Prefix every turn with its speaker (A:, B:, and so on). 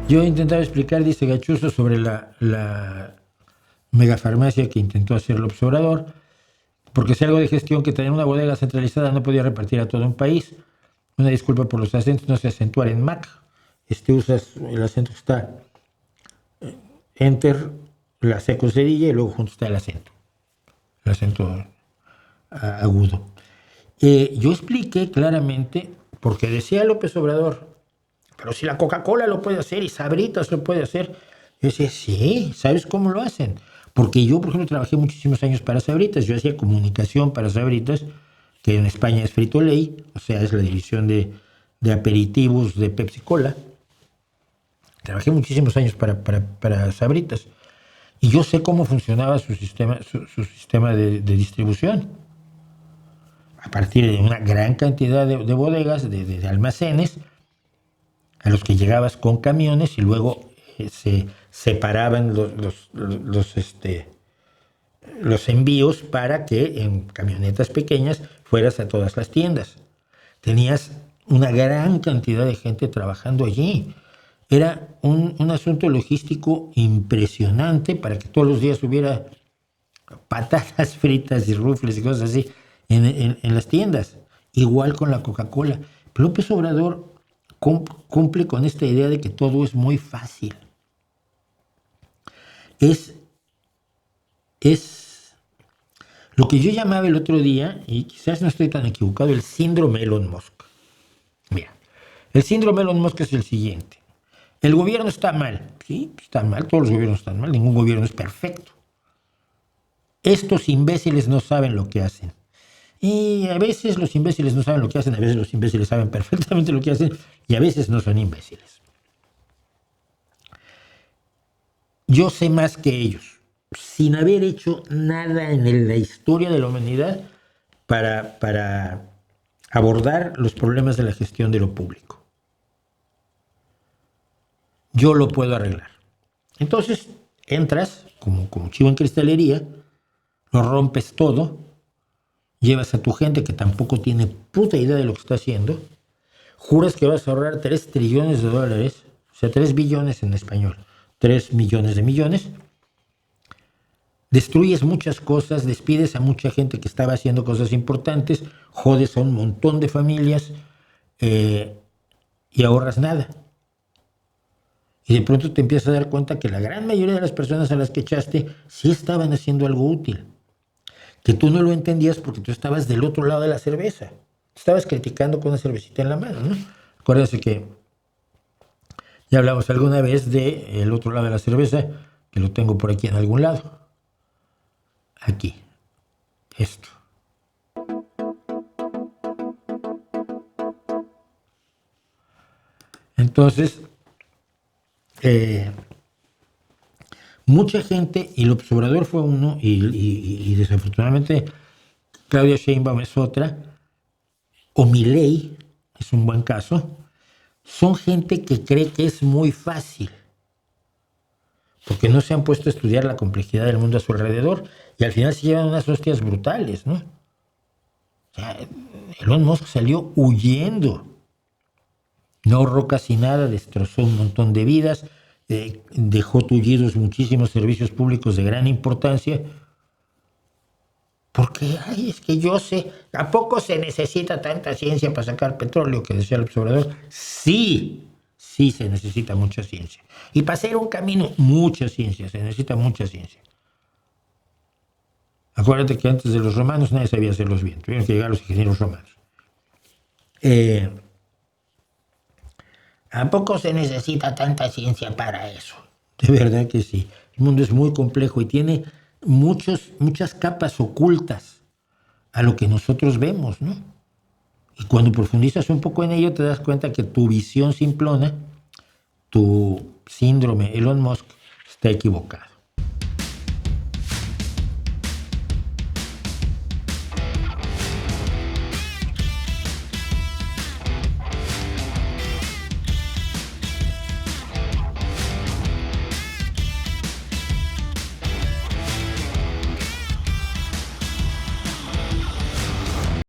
A: Yo he intentado explicar, dice Gachuso, sobre la megafarmacia que intentó hacer López Obrador, porque es algo de gestión que tener una bodega centralizada no podía repartir a todo un país. Una disculpa por los acentos, no sé acentuar en Mac. Usas el acento que está enter, la C con cerilla y luego junto está el acento agudo. Yo expliqué claramente, porque decía López Obrador, pero si la Coca-Cola lo puede hacer y Sabritas lo puede hacer. Yo decía, sí, ¿sabes cómo lo hacen? Porque yo, por ejemplo, trabajé muchísimos años para Sabritas. Yo hacía comunicación para Sabritas, que en España es Frito-Lay, o sea, es la división de aperitivos de Pepsi Cola. Trabajé muchísimos años para Sabritas. Y yo sé cómo funcionaba su sistema de distribución. A partir de una gran cantidad de bodegas, de almacenes, a los que llegabas con camiones y luego se separaban los envíos para que en camionetas pequeñas fueras a todas las tiendas. Tenías una gran cantidad de gente trabajando allí. Era un asunto logístico impresionante para que todos los días hubiera patatas fritas y rufles y cosas así en las tiendas. Igual con la Coca-Cola. Pero López Obrador cumple con esta idea de que todo es muy fácil. Es lo que yo llamaba el otro día, y quizás no estoy tan equivocado, el síndrome Elon Musk. Mira, el síndrome Elon Musk es el siguiente. El gobierno está mal. Sí, está mal, todos los gobiernos están mal, ningún gobierno es perfecto. Estos imbéciles no saben lo que hacen. Y a veces los imbéciles no saben lo que hacen, a veces los imbéciles saben perfectamente lo que hacen y a veces no son imbéciles. Yo sé más que ellos, sin haber hecho nada en la historia de la humanidad para abordar los problemas de la gestión de lo público. Yo lo puedo arreglar. Entonces entras como chivo en cristalería, lo rompes todo, llevas a tu gente que tampoco tiene puta idea de lo que está haciendo, juras que vas a ahorrar 3 trillones de dólares, o sea, 3 billones en español, 3 millones de millones, destruyes muchas cosas, despides a mucha gente que estaba haciendo cosas importantes, jodes a un montón de familias y ahorras nada. Y de pronto te empiezas a dar cuenta que la gran mayoría de las personas a las que echaste sí estaban haciendo algo útil. Que tú no lo entendías porque tú estabas del otro lado de la cerveza. Estabas criticando con una cervecita en la mano, ¿no? Acuérdense que ya hablamos alguna vez del otro lado de la cerveza, que lo tengo por aquí en algún lado. Aquí. Esto. Entonces, mucha gente, y López Obrador fue uno, y desafortunadamente Claudia Sheinbaum es otra, o Milei es un buen caso, son gente que cree que es muy fácil, porque no se han puesto a estudiar la complejidad del mundo a su alrededor, y al final se llevan unas hostias brutales, ¿no? O sea, Elon Musk salió huyendo, no ahorró casi nada, destrozó un montón de vidas, dejó tullidos muchísimos servicios públicos de gran importancia, porque, es que yo sé, ¿a poco se necesita tanta ciencia para sacar petróleo? Que decía el observador. Sí, sí se necesita mucha ciencia. Y para hacer un camino, mucha ciencia, se necesita mucha ciencia. Acuérdate que antes de los romanos nadie sabía hacerlos bien, tuvieron que llegar los ingenieros romanos. ¿A poco se necesita tanta ciencia para eso? De verdad que sí. El mundo es muy complejo y tiene muchas capas ocultas a lo que nosotros vemos, ¿no? Y cuando profundizas un poco en ello te das cuenta que tu visión simplona, tu síndrome Elon Musk, está equivocado.